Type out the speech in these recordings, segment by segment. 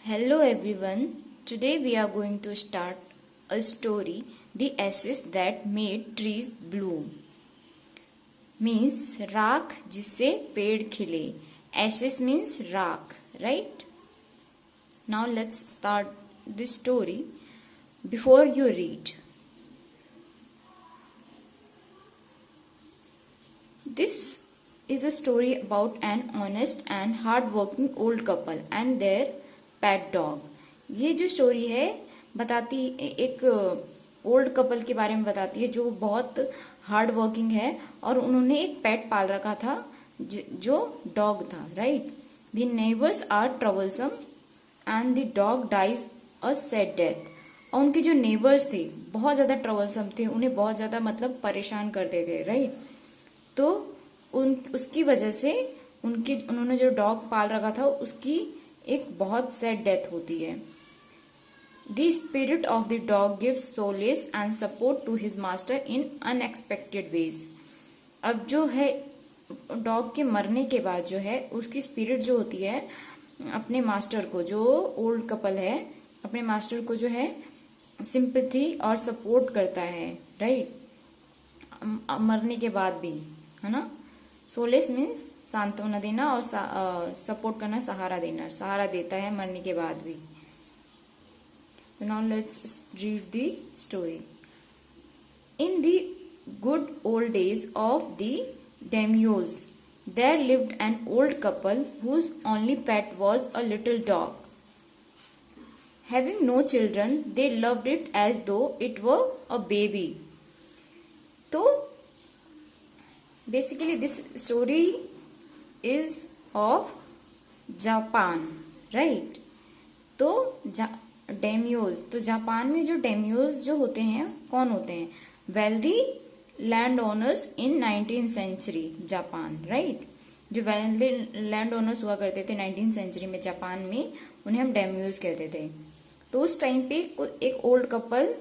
Hello everyone. Today we are going to start a story, The Ashes That Made Trees Bloom. Means राख जिससे पेड़ खिले. Ashes means राख, right? Now let's start this story. Before you read, this is a story about an honest and hard-working old couple and their pet dog. ये जो story है बताती एक ओल्ड कपल के बारे में बताती है जो बहुत हार्ड वर्किंग है और उन्होंने एक पेट पाल रखा था जो डॉग था, right. The neighbours are troublesome and the dog dies a sad death. और उनके जो नेबर्स थे बहुत ज़्यादा ट्रबलसम थे, उन्हें बहुत ज़्यादा मतलब परेशान करते थे, राइट. तो उसकी वजह से उन्होंने जो डॉग पाल रखा था उसकी एक बहुत सैड डेथ होती है. The spirit of the dog gives solace and support to his master in unexpected ways. अब जो है डॉग के मरने के बाद जो है उसकी स्पिरिट जो होती है अपने मास्टर को, जो ओल्ड कपल है अपने मास्टर को जो है सिंपैथी और सपोर्ट करता है, राइट. मरने के बाद भी, है ना. सोलेस मीन्स सांत्वना देना और सपोर्ट करना, सहारा देना, सहारा देता है मरने के बाद भी. तो now let's read the story. In the good old days of the daimyos there lived an old couple whose only pet was a little dog. Having no children they loved it as though it were a baby. तो basically this story is of Japan, right. तो daimyos, तो Japan में जो डेम्यूज जो होते हैं कौन होते हैं? Wealthy land owners in 19th century Japan, right. जो वेल्दी लैंड ओनर्स हुआ करते थे 19th सेंचुरी में जापान में, उन्हें हम डेम्यूज कहते थे. तो उस टाइम पे एक ओल्ड कपल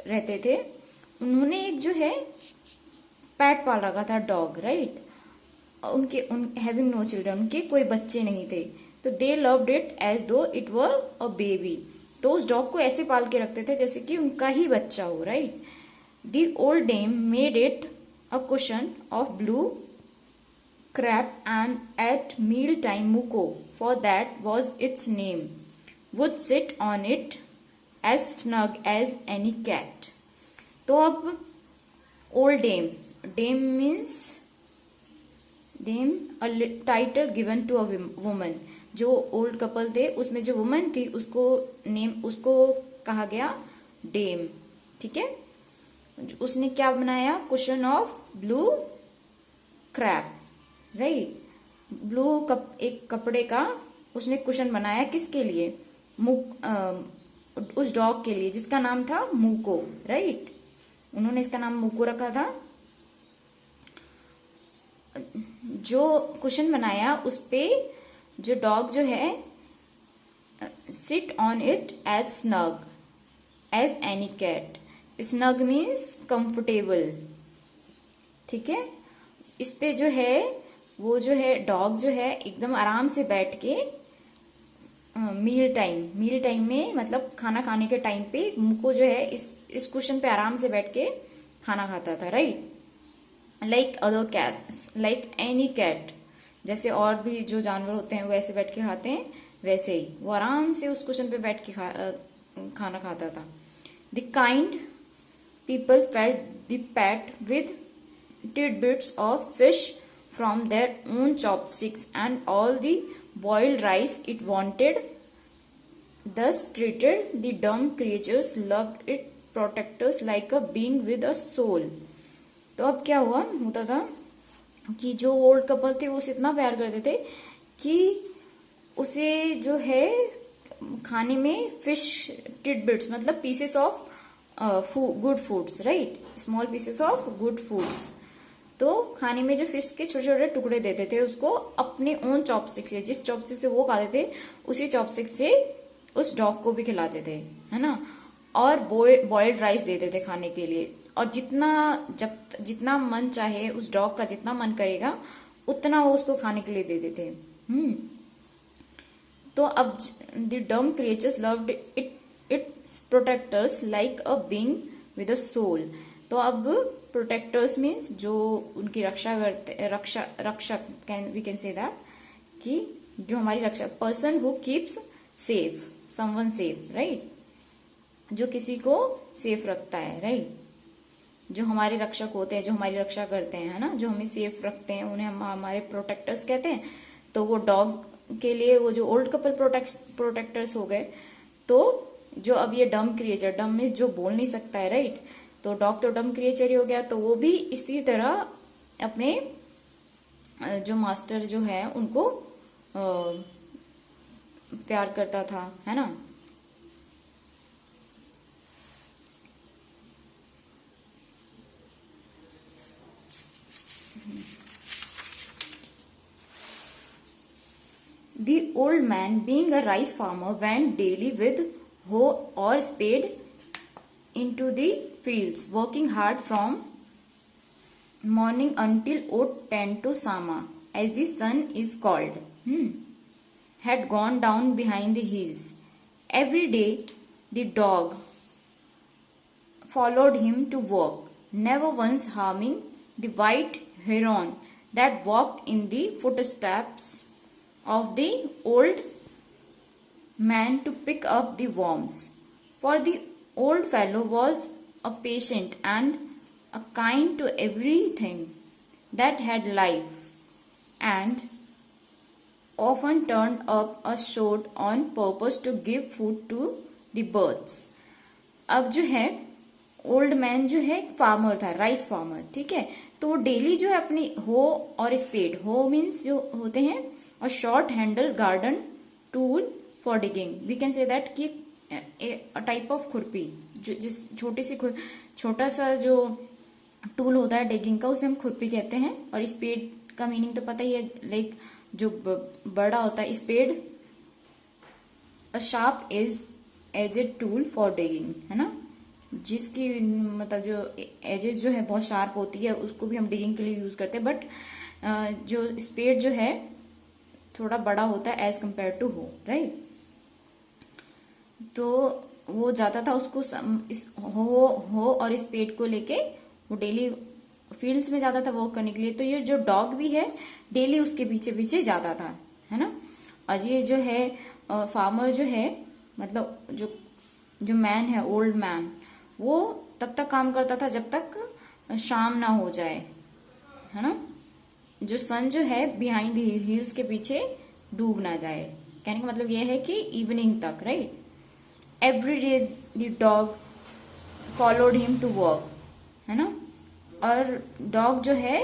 रहते थे. उन्होंने एक जो है पैट पाल रखा था, dog, right. Having no children, उनके कोई बच्चे नहीं थे. तो they loved it as though it were a baby. तो उस डॉग को ऐसे पाल के रखते थे जैसे कि उनका ही बच्चा हो, right. The old dame made it a cushion of blue crepe and at meal time Muko, for that was its name, would sit on it as snug as any cat. तो अब old dame, dame means dame a title given to a woman. जो old couple थे उसमें जो woman थी उसको कहा गया डेम, ठीक है. उसने क्या बनाया? Cushion of blue crepe, right. एक कपड़े का उसने कुशन बनाया. किसके लिए? उस डॉग के लिए जिसका नाम था मूको, राइट. उन्होंने इसका नाम मूको रखा था. जो कुशन बनाया उस पे जो डॉग जो है sit on it as snug as any cat. Snug means comfortable, ठीक है. इस पे जो है वो जो है डॉग जो है एकदम आराम से बैठ के मील टाइम में मतलब खाना खाने के टाइम पे मुको जो है इस कुशन पे आराम से बैठ के खाना खाता था, right. Like other cats, like any cat, जैसे और भी जो जानवर होते हैं वो ऐसे बैठ के खाते हैं वैसे ही वो आराम से उस कुशन पे बैठ के खाना खाता था. The kind people fed the pet with tidbits of fish from their own chopsticks and all the boiled rice it wanted. Thus treated the dumb creatures loved it protectors like a being with a soul. तो अब क्या होता था कि जो old couple थे वो उसे इतना प्यार करते थे कि उसे जो है खाने में फिश टिडबिट्स मतलब pieces of good foods, right, small pieces of good foods. तो खाने में जो फिश के छोटे छोटे टुकड़े देते थे उसको अपने ओन चॉपस्टिक से, जिस चॉपस्टिक से वो खाते थे उसी चॉपस्टिक से उस डॉग को भी खिलाते थे, है ना. और बॉइल्ड राइस देते थे खाने के लिए. और जितना मन चाहे उस डॉग का जितना मन करेगा उतना वो उसको खाने के लिए दे देते. तो अब the dumb creatures loved its protectors like a being with a soul. तो अब प्रोटेक्टर्स मीन्स जो उनकी रक्षा करते, रक्षक can we can say that कि जो हमारी रक्षा, person who keeps safe someone safe, right, जो किसी को सेफ रखता है, राइट, जो हमारे रक्षक होते हैं, जो हमारी रक्षा करते हैं, है ना, जो हमें सेफ रखते हैं, उन्हें हम हमारे प्रोटेक्टर्स कहते हैं। तो वो डॉग के लिए वो जो ओल्ड कपल प्रोटेक्टर्स हो गए। तो जो अब ये डम क्रिएचर, डम में जो बोल नहीं सकता है, राइट, तो डॉग तो डम क्रिएचर ही हो गया, तो वो भी इसी तरह अपने जो मास्टर जो है उनको प्यार करता था, है ना। The old man, being a rice farmer, went daily with hoe or spade into the fields, working hard from morning until oat tend to Sama, as the sun is called, had gone down behind the hills. Every day the dog followed him to work, never once harming the white heron that walked in the footsteps of the old man to pick up the worms. For the old fellow was a patient and a kind to everything that had life, and often turned up a short on purpose to give food to the birds. अब जो है old man जो है एक farmer था, rice farmer, ठीक है। तो वो डेली जो है अपनी हो और स्पेड, हो मीन्स जो होते हैं, और short handle garden tool for digging, we can say that कि टाइप ऑफ खुरपी, जो जिस छोटा सा जो टूल होता है डिगिंग का, उसे हम खुरपी कहते हैं। और स्पेड का मीनिंग तो पता ही है, लाइक जो बड़ा होता है spade, a sharp edged tool for digging, है ना, जिसकी मतलब जो एजेस जो है बहुत शार्प होती है, उसको भी हम डिगिंग के लिए यूज करते हैं। बट जो स्पेड जो है थोड़ा बड़ा होता है एज कंपेयर टू हो, राइट। तो वो जाता था उसको इस हो और स्पेड को लेके वो डेली फील्ड्स में जाता था वर्क करने के लिए। तो ये जो डॉग भी है डेली उसके पीछे पीछे जाता था, है ना। और ये जो है फार्मर जो है, मतलब जो मैन है, ओल्ड मैन, वो तब तक काम करता था जब तक शाम ना हो जाए, है ना, जो सन जो है बिहाइंड द हिल्स के पीछे डूब ना जाए। कहने का मतलब ये है कि इवनिंग तक, right. Every day the dog followed him to work, है ना, और डॉग जो है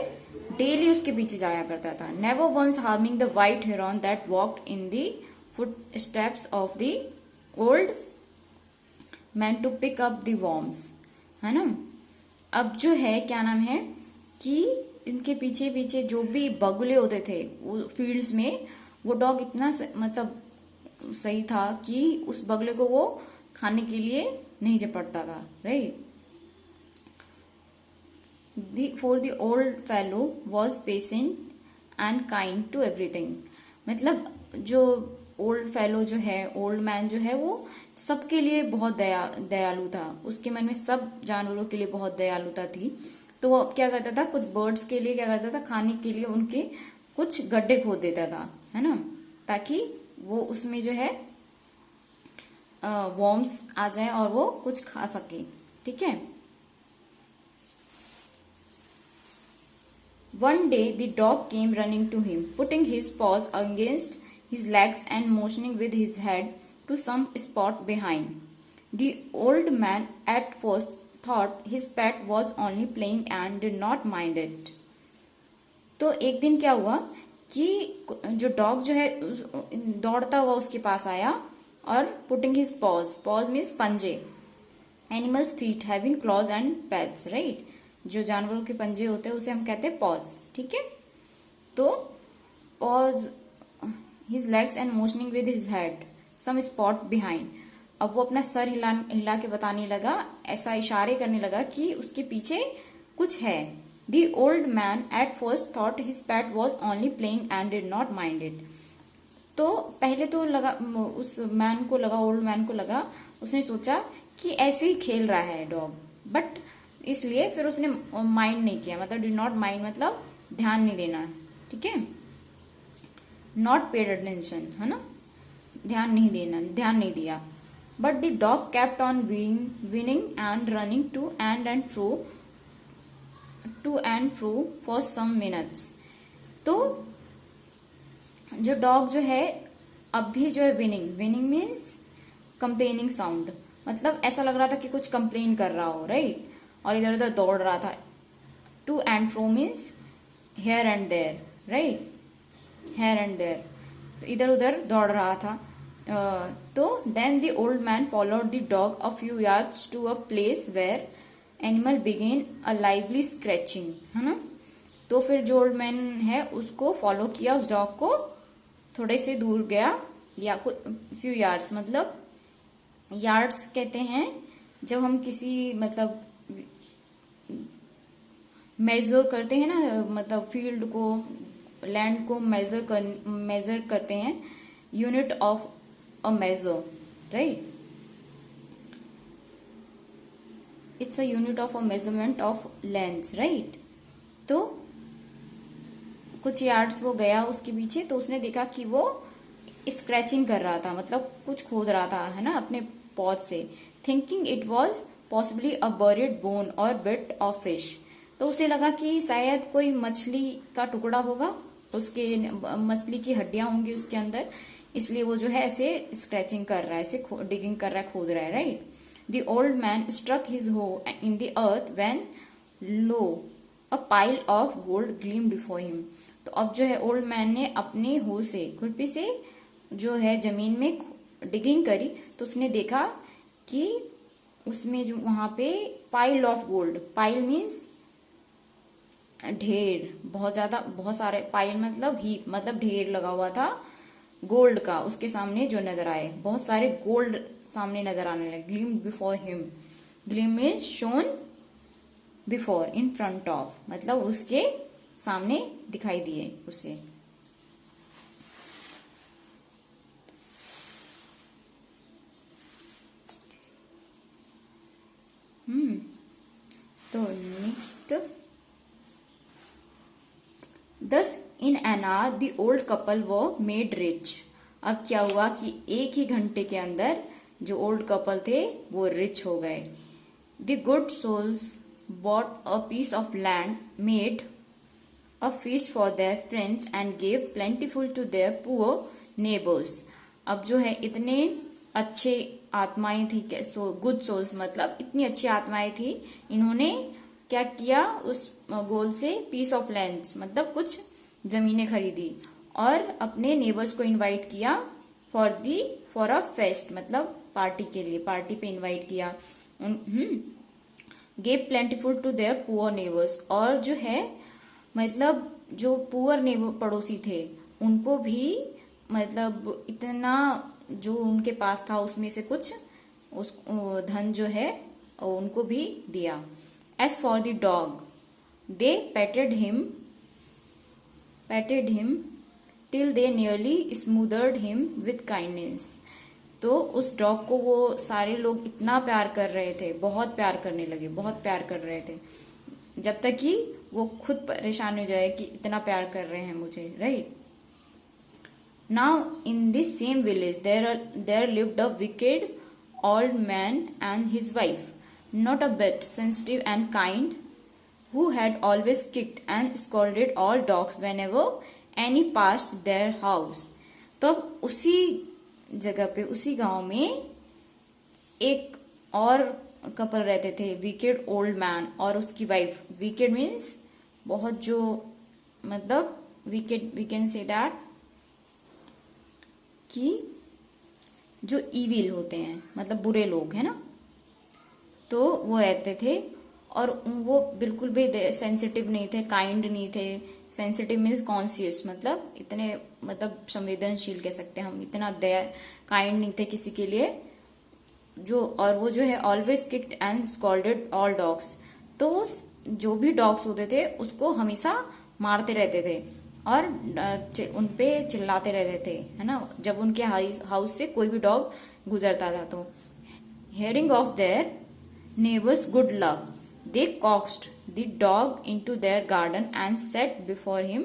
डेली उसके पीछे जाया करता था। Never once harming the white heron that walked in the footsteps of the old man to pick up the worms, है ना। अब जो है क्या नाम है कि इनके पीछे पीछे जो भी बगुले होते थे वो फील्ड्स में, वो डॉग इतना मतलब सही था कि उस बगले को वो खाने के लिए नहीं झपटता था, right. For the old fellow was patient and kind to everything, मतलब जो ओल्ड फेलो जो है, ओल्ड मैन जो है, वो सबके लिए बहुत दयालु था। उसके मन में सब जानवरों के लिए बहुत दयालुता थी। तो वो क्या करता था, कुछ बर्ड्स के लिए क्या करता था, खाने के लिए उनके कुछ गड्ढे खोद देता था, है ना, ताकि वो उसमें जो है वॉर्म्स आ जाए और वो कुछ खा सके, ठीक है। One day the dog came running to him, putting his paws against his legs and motioning with his head to some spot behind. The old man at first thought his pet was only playing and did not mind it. तो एक दिन क्या हुआ कि जो dog जो है दौड़ता हुआ उसके पास आया और पुटिंग हिज पॉज मीन्स पंजे, animals feet having clause and pads, right, जो जानवरों के पंजे होते हैं उसे हम कहते हैं पॉज, ठीक है। तो paws his legs and motioning with his head some spot behind. अब वो अपना सर हिला के बताने लगा, ऐसा इशारे करने लगा कि उसके पीछे कुछ है। The old man at first thought his pet was only playing and did not mind it. तो पहले तो लगा, उस मैन को लगा, ओल्ड मैन को लगा, उसने सोचा कि ऐसे ही खेल रहा है डॉग, बट इसलिए फिर उसने माइंड नहीं किया, मतलब डिड नॉट माइंड मतलब ध्यान नहीं देना, ठीक है, नॉट पेड अटेंशन, है ना, ध्यान नहीं देना, ध्यान नहीं दिया। But the dog kept on whining and running to and fro for some minutes. तो जो डॉग जो है अब भी जो है विनिंग मीन्स कंप्लेनिंग साउंड, मतलब ऐसा लग रहा था कि कुछ कंप्लेन कर रहा हो, राइट, और इधर उधर दौड़ रहा था। To and fro means here and there, right, here and there, तो इधर उधर दौड़ रहा था। तो then the old man followed the dog a few yards to a place where animal began a lively scratching, है ना। तो फिर जो ओल्ड मैन है उसको फॉलो किया, उस डॉग को थोड़े से दूर गया, या कुछ फ्यू यार्ड्स, मतलब यार्ड्स कहते हैं जब हम किसी मतलब मेजर करते हैं ना, मतलब फील्ड को, लैंड को मेजर करते हैं, unit of a measure, right, it's a unit of a measurement of length, right. तो कुछ यार्ड्स वो गया उसके पीछे, तो उसने देखा कि वो स्क्रैचिंग कर रहा था, मतलब कुछ खोद रहा था, है ना, अपने पॉज से, thinking it was possibly a buried bone और बिट ऑफ फिश। तो उसे लगा कि शायद कोई मछली का टुकड़ा होगा, उसके मछली की हड्डियां होंगी उसके अंदर, इसलिए वो जो है ऐसे स्क्रैचिंग कर रहा है, ऐसे डिगिंग कर रहा है, खोद रहा है, right. The old man struck his hoe in the earth when lo a pile of gold gleam before him. तो अब जो है ओल्ड मैन ने अपने हो से, खुरपी से जो है जमीन में डिगिंग करी, तो उसने देखा कि उसमें जो वहां पे pile of gold, pile means ढेर, बहुत ज्यादा, बहुत सारे, पाइल मतलब हीप, मतलब ढेर लगा हुआ था गोल्ड का, उसके सामने जो नजर आए, बहुत सारे गोल्ड सामने नजर आने लगे। Gleam before him, gleam means shown before, in front of, मतलब उसके सामने दिखाई दिए उसे। तो नेक्स्ट, दस in an hour the old couple वो मेड रिच। अब क्या हुआ कि एक ही घंटे के अंदर जो ओल्ड कपल थे वो रिच हो गए। The good souls bought a piece of land, made a feast for their friends and gave plentiful to their poor neighbours. अब जो है इतने अच्छे आत्माएं थी, गुड सोल्स मतलब इतनी अच्छी आत्माएं थी, इन्होंने क्या किया, उस गोल से पीस ऑफ लैंड मतलब कुछ जमीनें खरीदी और अपने नेबर्स को इनवाइट किया फॉर अ फेस्ट, मतलब पार्टी के लिए, पार्टी पे इनवाइट किया। Gave plentiful to their poor neighbours, और जो है मतलब जो पुअर नेबर पड़ोसी थे उनको भी मतलब इतना जो उनके पास था उसमें से कुछ उस धन जो है उनको भी दिया। As for the dog, they petted him till they nearly smothered him with kindness. तो उस डॉग को वो सारे लोग इतना प्यार कर रहे थे, बहुत प्यार करने लगे, बहुत प्यार कर रहे थे, जब तक कि वो खुद परेशान हो जाए कि इतना प्यार कर रहे हैं मुझे, right. Now in this same village there lived a wicked old man and his wife, not a bit sensitive and kind, who had always kicked and scolded all dogs whenever any passed their house. तो उसी जगह पे, उसी गांव में एक और couple रहते थे, विकेड ओल्ड मैन और उसकी वाइफ। विकेड मीन्स बहुत जो, मतलब wicked we can say that कि जो ईविल होते हैं, मतलब बुरे लोग, है ना, तो वो रहते थे और वो बिल्कुल भी सेंसिटिव नहीं थे, काइंड नहीं थे। सेंसिटिव मीन्स कॉन्शियस, मतलब इतने, मतलब संवेदनशील कह सकते हैं हम, इतना दया, काइंड नहीं थे किसी के लिए जो। और वो जो है always kicked and scolded all dogs, तो जो भी डॉग्स होते थे उसको हमेशा मारते रहते थे और उन पे चिल्लाते रहते थे, है ना, जब उनके हाउस से कोई भी डॉग गुजरता था तो। Hearing of their neighbours good luck, they coaxed the dog into their garden and set before him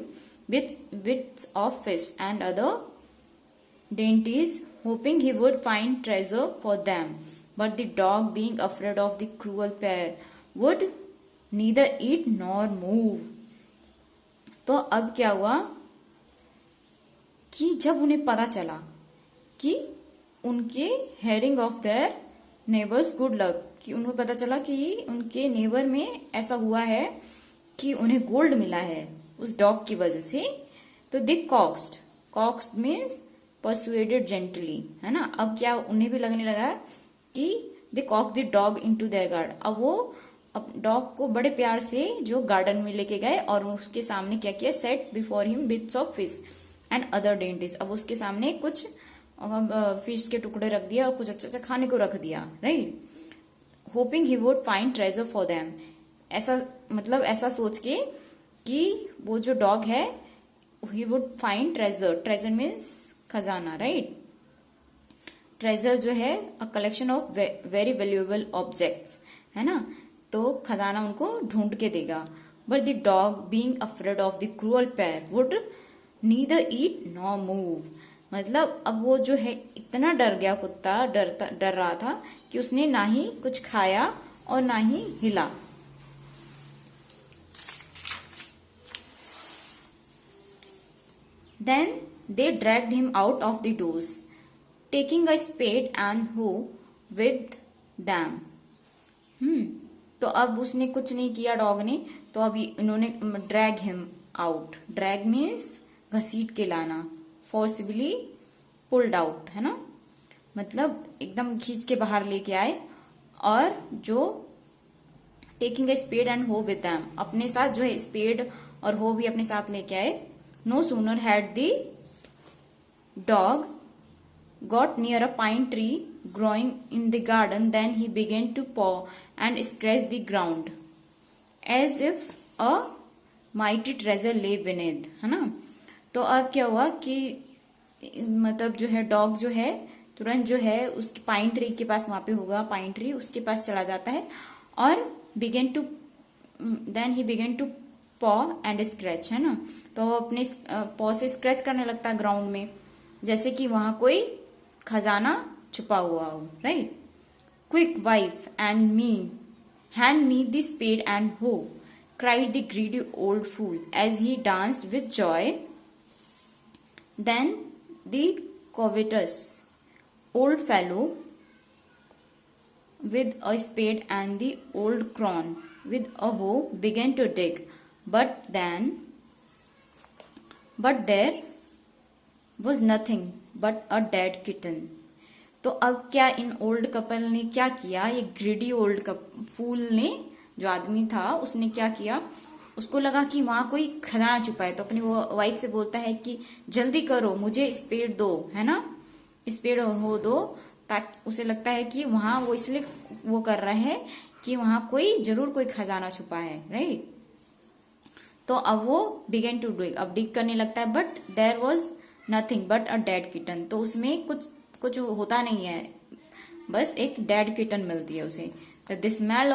with bits of fish and other dainties, hoping he would find treasure for them. But the dog, being afraid of the cruel pair, would neither eat nor move. तो अब क्या हुआ कि जब उन्हें पता चला कि उनके hearing of their neighbours good luck, कि उन्हें पता चला कि उनके नेबर में ऐसा हुआ है कि उन्हें गोल्ड मिला है उस डॉग की वजह से, तो they coaxed means persuaded gently, है ना। अब क्या उन्हें भी लगने लगा कि they coax the dog into their garden, अब वो डॉग को बड़े प्यार से जो गार्डन में लेके गए और उसके सामने क्या किया, set before him bits of fish and other dentis, अब उसके सामने कुछ फिश के टुकड़े रख दिया और कुछ अच्छा अच्छा खाने को रख दिया, right. Hopping he would find treasure for them, ऐसा मतलब ऐसा सोच के कि वो जो डॉग है he would find treasure, treasure means खजाना, राइट। ट्रेजर जो है a collection of very valuable objects, है ना, तो खजाना उनको ढूंढ के देगा। But the dog being afraid of the cruel pair would neither eat nor move, मतलब अब वो जो है इतना डर गया, कुत्ता डर रहा था कि उसने ना ही कुछ खाया और ना ही हिला। Then they dragged him out of the doors, taking a spade and hoe with them. तो अब उसने कुछ नहीं किया डॉग ने, तो अब इन्होंने drag him out, drag means घसीट के लाना, फोर्सिबली पुल्ड आउट, है ना, मतलब एकदम खींच के बाहर लेके आए। और जो टेकिंग ए स्पेड एंड हो विद देम, अपने साथ जो है स्पेड और हो भी अपने साथ लेके आए। No sooner had the dog got near a pine tree growing in the garden than he began to paw and scratch the ground as if a mighty treasure lay beneath, है ना। तो अब क्या हुआ कि मतलब जो है डॉग जो है तुरंत जो है उसकी पाइन ट्री के पास, वहां पे होगा पाइन ट्री, उसके पास चला जाता है और देन ही बिगेन टू पॉ एंड स्क्रैच, है ना, तो अपने पॉ से स्क्रैच करने लगता है ग्राउंड में, जैसे कि वहां कोई खजाना छुपा हुआ हो, right. Quick wife and me hand me the spade and hoe, cried the greedy old fool as he danced with joy. Then the covetous old fellow with a spade and the old crone with a hoe began to dig, but there was nothing but a dead kitten. तो अब क्या in old couple ने क्या किया, ये greedy old फूल ने, जो आदमी था उसने क्या किया, उसको लगा कि वहां कोई खजाना छुपा है, तो अपनी वो वाइफ से बोलता है कि जल्दी करो, मुझे स्पेड दो, है ना, स्पेड और हो दो, ताकि उसे लगता है कि वहां वो इसलिए वो कर रहा है कि वहां कोई जरूर कोई खजाना छुपा है, राइट। तो अब वो बिगेन टू डिग, अब डिग करने लगता है, but there was nothing but a dead kitten, तो उसमें कुछ होता नहीं है, बस एक डेड किटन मिलती है उसे। The smell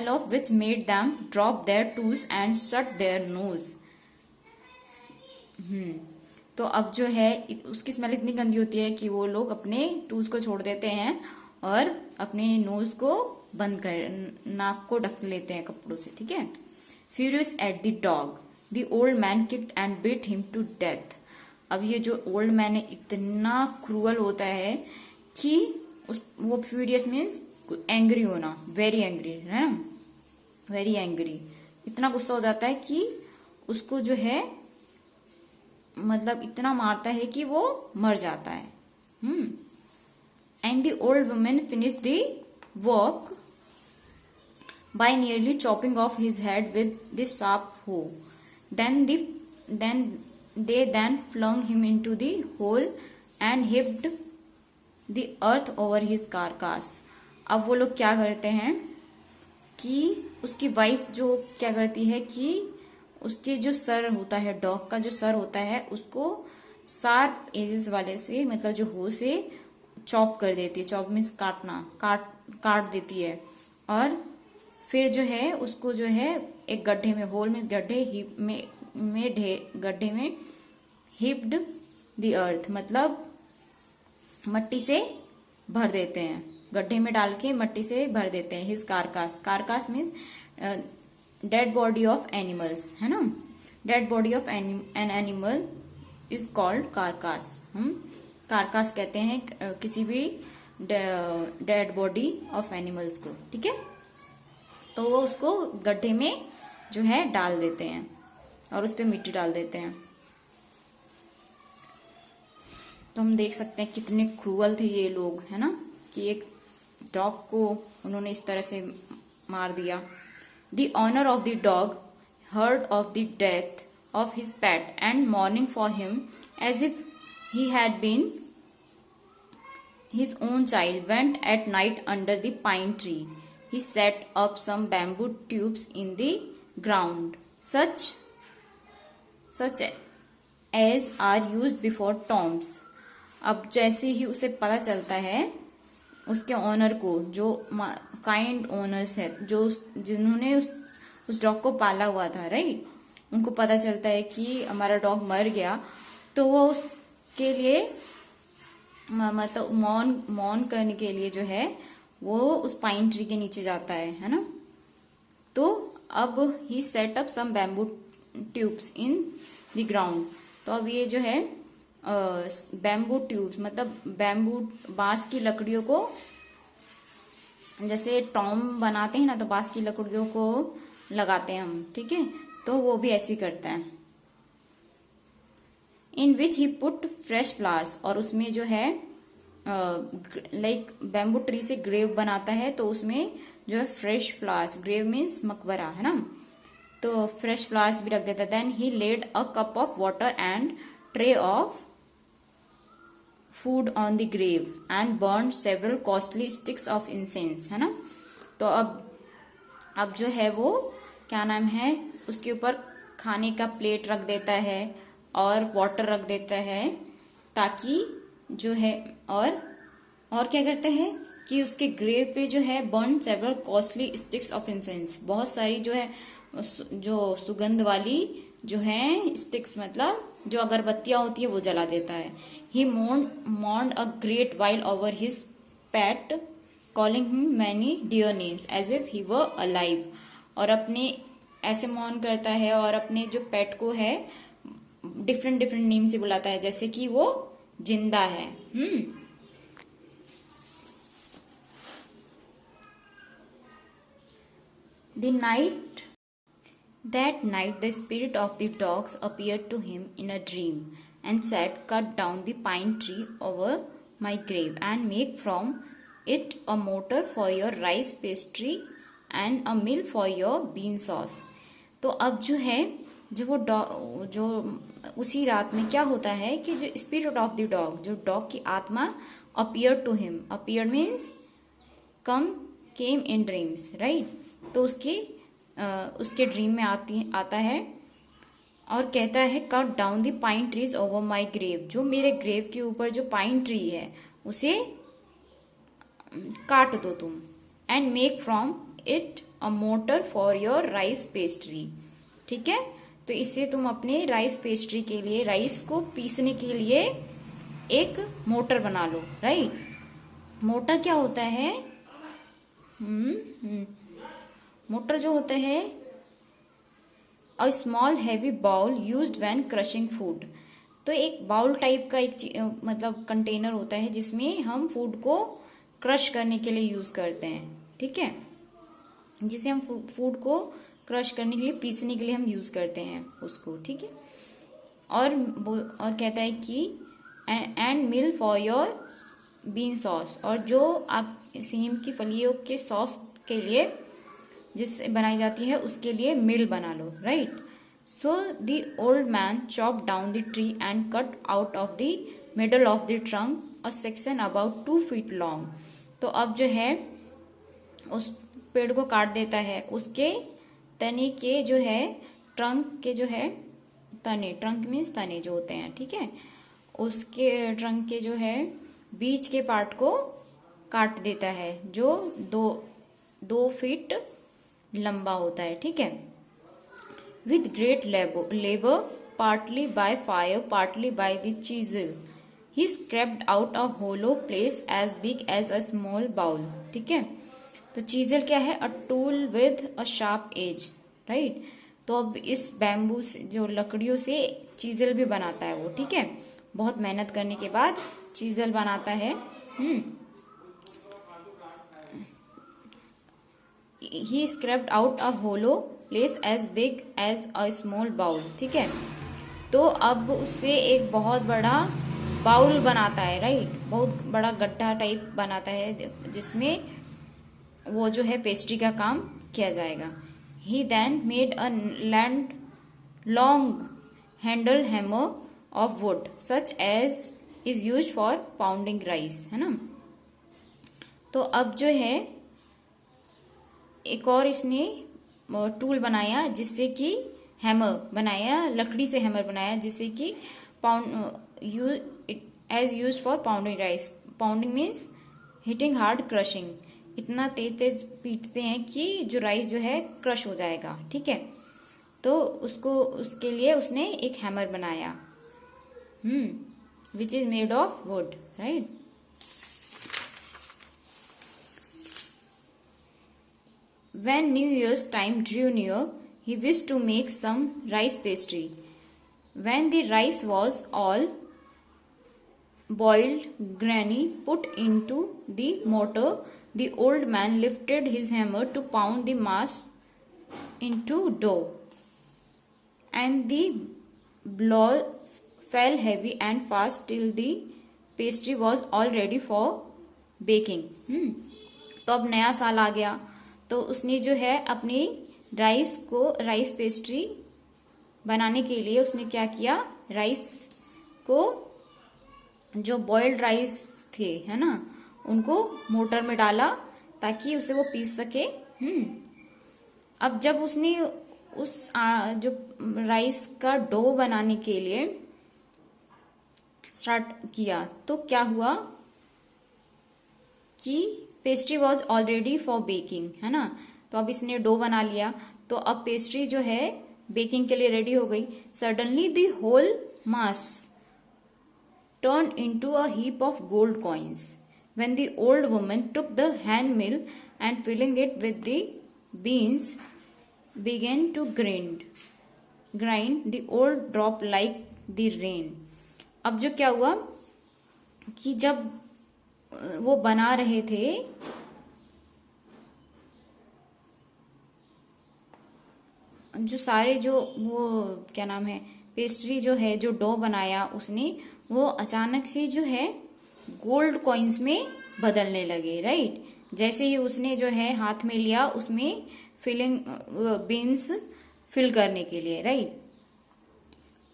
of which made them drop there tools and shut their nose. तो अब जो है उसकी स्मेल इतनी गंदी होती है कि वो लोग अपने टूल्स को छोड़ देते हैं और अपने नोज को बंद कर, नाक को ढक लेते हैं कपड़ों से, ठीक है। Furious at the dog the old man kicked and beat him to death. अब ये जो ओल्ड मैन है इतना क्रूअल होता है कि वो फ्यूरियस मीन्स एंग्री होना, वेरी एंग्री, है ना, वेरी एंग्री, इतना गुस्सा हो जाता है कि उसको जो है मतलब इतना मारता है कि वो मर जाता है। And the old women finish the work by nearly chopping of his head with the sharp हो। They then flung him into the hole and heaped the earth over his carcass. अब वो लोग क्या करते हैं कि उसकी वाइफ जो क्या करती है कि उसके जो सर होता है, डॉग का जो सर होता है, उसको शार्प एजेस वाले से, मतलब जो हो से चॉप कर देती है। चॉप मीन्स काटना, काट देती है। और फिर जो है उसको जो है एक गड्ढे में, होल मीन्स गड्ढे, हिप गड्ढे में हिप्ड द अर्थ, मतलब मट्टी से भर देते हैं, गड्ढे में डाल के मट्टी से भर देते हैं। His कारकास, कारकास means dead body of animals, है ना। Dead body of an animal is called कारकास। हम कारकास कहते हैं किसी भी डेड बॉडी ऑफ एनिमल्स को, ठीक है। तो वो उसको गड्ढे में जो है डाल देते हैं और उस पर मिट्टी डाल देते हैं। तो हम देख सकते हैं कितने क्रूअल थे ये लोग, है ना, कि एक डॉग को उन्होंने इस तरह से मार दिया। The owner of the dog heard of the death of his pet and mourning for him as if he had been his own child, went at night under the pine tree. He set up some bamboo tubes in the ground, such as are used before tombs. अब जैसे ही उसे पता चलता है, उसके honour को, जो kind owners है, जो जिन्होंने उस डॉग को पाला हुआ था, राइट, उनको पता चलता है कि हमारा डॉग मर गया, तो वो उसके लिए मतलब मौन करने के लिए जो है वो उस पाइन ट्री के नीचे जाता है ना। तो अब he set up some bamboo tubes in the ground. तो अब ये जो है बैम्बू ट्यूब्स मतलब बैम्बू, बांस की लकड़ियों को, जैसे टॉम बनाते हैं ना, तो बांस की लकड़ियों को लगाते हैं हम, ठीक है। तो वो भी ऐसे ही करता है। इन विच ही पुट फ्रेश फ्लावर्स, और उसमें जो है लाइक बैम्बू ट्री से ग्रेव बनाता है, तो उसमें जो है फ्रेश फ्लावर्स, ग्रेव मीन्स मकबरा, है ना, तो फ्रेश फ्लावर्स भी रख देता है। Then he laid a cup of water and tray of food on the grave and burn several costly sticks of incense, है ना। तो अब जो है वो क्या नाम है, उसके ऊपर खाने का प्लेट रख देता है और वाटर रख देता है, ताकि जो है और क्या करता है कि उसके ग्रेव पे जो है burn several costly sticks of incense, बहुत सारी जो है जो सुगंध वाली जो है स्टिक्स, मतलब जो अगरबत्तियां होती है, वो जला देता है। He mourned a great while over his pet, calling him many dear names as if he were alive. और अपने ऐसे मौन करता है और अपने जो पेट को है डिफरेंट नेम से बुलाता है, जैसे कि वो जिंदा है। That night the spirit of the dogs appeared to him in a dream and said, cut down the pine tree over my grave and make from it a mortar for your rice pastry and a mill for your bean sauce. तो अब जो है जब वो जो उसी रात में क्या होता है कि जो स्पिरिट ऑफ द डॉग, जो डॉग की आत्मा, appear to him, appear means came in dreams, right. तो उसके ड्रीम में आता है और कहता है, cut down the pine trees over my grave, जो मेरे ग्रेव के ऊपर जो पाइन ट्री है उसे काट दो तुम, and make from it a motor for your rice pastry, ठीक है। तो इससे तुम अपने राइस पेस्ट्री के लिए, राइस को पीसने के लिए एक मोटर बना लो, राइट। मोटर क्या होता है? मोटर जो होता है a small heavy bowl used when crushing food. तो एक बाउल टाइप का एक मतलब कंटेनर होता है जिसमें हम फूड को क्रश करने के लिए यूज करते हैं, ठीक है, जिसे हम फूड को क्रश करने के लिए, पीसने के लिए हम यूज करते हैं उसको, ठीक है। और कहता है कि and mill for your bean sauce, और जो आप सेम की फलियों के सॉस के लिए जिससे बनाई जाती है उसके लिए मिल बना लो, right. So the old man chop down the tree and cut out of the middle of the trunk a section about 2 feet long. तो अब जो है उस पेड़ को काट देता है, उसके तने के जो है ट्रंक के जो है तने, ट्रंक मीन्स तने जो होते हैं, ठीक है, उसके ट्रंक के जो है बीच के पार्ट को काट देता है, जो 2 फीट लंबा होता है, ठीक है। With great labour partly by fire partly by the chisel he scraped out a hollow place as big as a small bowl, ठीक है। तो चीजल क्या है? A tool with a sharp edge, right. तो अब इस बैम्बू से, जो लकड़ियों से चीजल भी बनाता है वो, ठीक है, बहुत मेहनत करने के बाद चीजल बनाता है। He scraped out a hollow place as big as a small bowl, ठीक है। तो अब उससे एक बहुत बड़ा बाउल बनाता है, राइट, बहुत बड़ा गड्ढा टाइप बनाता है जिसमें वो जो है पेस्ट्री का काम किया जाएगा। He then made a land long handle hammer of wood such as is use for pounding rice, है ना। तो अब जो है एक और इसने टूल बनाया जिससे कि हैमर बनाया, लकड़ी से हैमर बनाया जिससे कि as use for pounding rice. Pounding means hitting hard, crushing, इतना तेज तेज पीटते हैं कि जो राइस जो है क्रश हो जाएगा, ठीक है। तो उसके लिए उसने एक हैमर बनाया, which is made of would, right. When New Year's time drew near, he wished to make some rice pastry. When the rice was all boiled, Granny put into the mortar. The old man lifted his hammer to pound the mass into dough, and the blows fell heavy and fast till the pastry was all ready for baking. तो अब नया साल आ गया, तो उसने जो है अपनी राइस पेस्ट्री बनाने के लिए उसने क्या किया, राइस को, जो बॉइल्ड राइस थे, है ना, उनको मोटर में डाला ताकि उसे वो पीस सके। अब जब उसने उस जो राइस का डो बनाने के लिए स्टार्ट किया तो क्या हुआ कि pastry was already for baking, है ना। तो अब इसने डो बना लिया, तो अब पेस्ट्री जो है बेकिंग के लिए रेडी हो गई। Suddenly the whole mass turn into a heap of gold coins when the old woman took the hand mill and filling it with the beans began to grind the old drop like the rain. अब जो क्या हुआ कि जब वो बना रहे थे जो सारे जो वो क्या नाम है पेस्ट्री जो है, जो डो बनाया उसने, वो अचानक से जो है गोल्ड कॉइन्स में बदलने लगे, राइट। जैसे ही उसने जो है हाथ में लिया उसमें फिलिंग बीन्स फिल करने के लिए, राइट।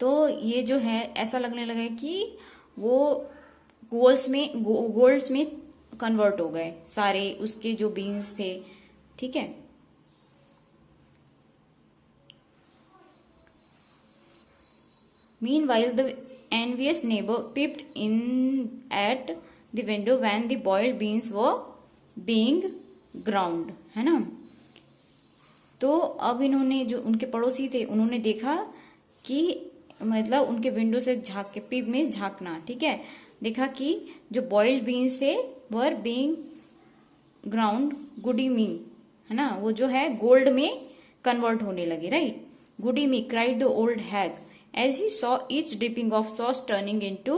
तो ये जो है ऐसा लगने लगा कि वो गोल्ड्स में कन्वर्ट हो गए सारे उसके जो बीन्स थे, ठीक है। Meanwhile, the envious neighbor peeped in at the window when the boiled beans were being ground, है ना। तो अब इन्होंने, जो उनके पड़ोसी थे, उन्होंने देखा कि मतलब उनके विंडो से झांक के, पीप में झांकना, ठीक है, देखा कि जो बॉइल्ड बीन्स थे वर बीइंग ग्राउंड गुडी मी, है ना, वो जो है गोल्ड में कन्वर्ट होने लगे, right. Goody me cried the old hag as he saw each dripping of sauce turning into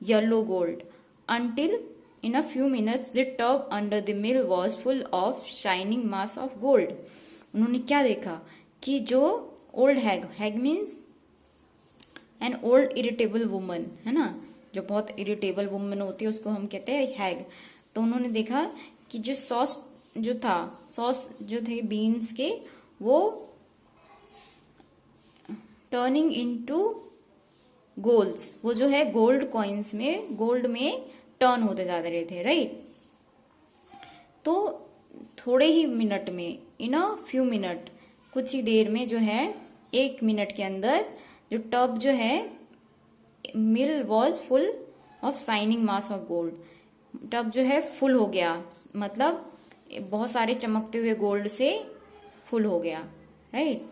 yellow gold, until in a few minutes the tub under the mill was full of shining mass of gold. उन्होंने क्या देखा कि जो old hag means an old irritable woman, है ना, जो बहुत irritable woman होती है उसको हम कहते हैं हैग। तो उन्होंने देखा कि जो सॉस जो थे बीन्स के, वो टर्निंग इनटू गोल्ड्स, वो जो है गोल्ड कॉइन्स में, गोल्ड में टर्न होते जा रहे थे, राइट। तो थोड़े ही मिनट में, इन अ फ्यू मिनट, कुछ ही देर में जो है 1 मिनट के अंदर जो टब जो है, mill was full of shining mass of gold. Tub जो है फुल हो गया, मतलब बहुत सारे चमकते हुए गोल्ड से फुल हो गया, right.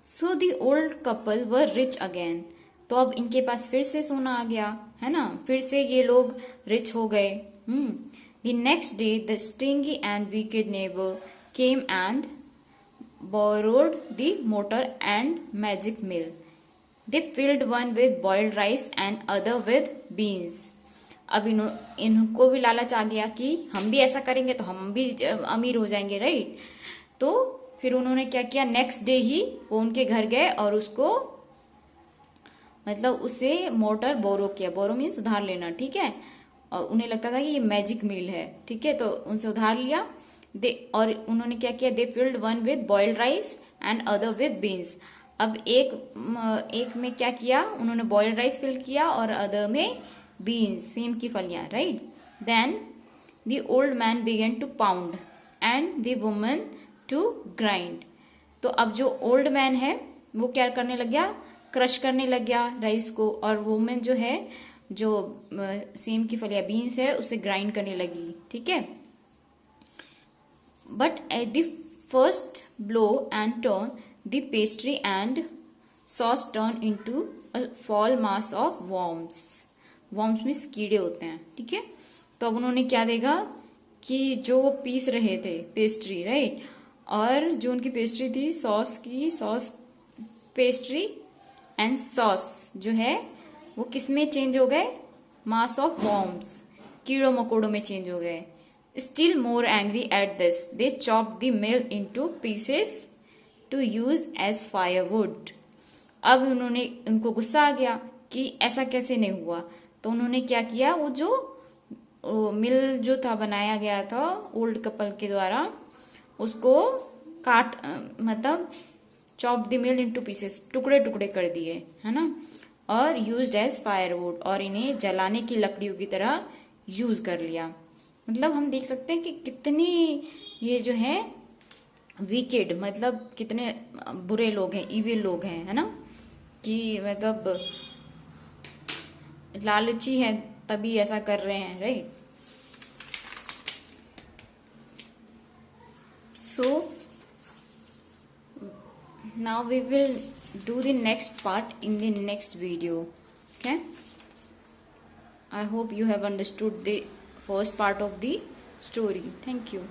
So the old couple were rich again. तो अब इनके पास फिर से सोना आ गया, है ना, फिर से ये लोग रिच हो गए। The next day the stingy and wicked neighbour came and borrowed the motor and magic mill. They filled one with boiled rice and other with beans. अब इनको भी लालच आ गया कि हम भी ऐसा करेंगे तो हम भी अमीर हो जाएंगे, राइट। तो फिर उन्होंने क्या किया, नेक्स्ट डे ही वो उनके घर गए और उसको मतलब उसे मोटर बोरो किया। बोरो मीन्स उधार लेना, ठीक है। और उन्हें लगता था कि ये मैजिक मिल है, ठीक है, तो उनसे उधार लिया। और उन्होंने क्या किया, they filled one with boiled rice and other with beans. अब एक में क्या किया, उन्होंने बॉइल्ड राइस फिल किया और अदर में बीन्स, सेम की फलियां, right. Then the old man began to pound and the woman to grind. तो अब जो ओल्ड मैन है वो क्या करने लग गया, क्रश करने लग गया राइस को, और वुमेन जो है, जो सेम की फलियां बीन्स है, उसे ग्राइंड करने लगी, ठीक है। But at the first blow and turn, the pastry and sauce turn into a fall mass of worms. Worms में कीड़े होते हैं, ठीक है। तो अब उन्होंने क्या देखा कि जो वो पीस रहे थे पेस्ट्री, राइट, और जो उनकी पेस्ट्री थी सॉस पेस्ट्री एंड सॉस जो है वो किस में चेंज हो गए, मास ऑफ वॉर्म्स, कीड़ों मकोड़ों में चेंज हो गए। Still more angry at this, they chopped the meal into pieces to use as firewood. अब उनको गुस्सा आ गया कि ऐसा कैसे नहीं हुआ, तो उन्होंने क्या किया, वो जो मिल जो था बनाया गया था ओल्ड कपल के द्वारा, उसको मतलब chop the mill into pieces, टुकड़े टुकड़े कर दिए, है ना, और यूज्ड एज फायरवुड, और इन्हें जलाने की लकड़ियों की तरह यूज कर लिया। मतलब हम देख सकते हैं कि कितनी ये जो है विकेड, मतलब कितने बुरे लोग हैं, इविल लोग हैं, है ना, कि मतलब लालची हैं तभी ऐसा कर रहे हैं, right. So now we will do the next part in the next video. Okay, I hope you have understood the first part of the story. Thank you.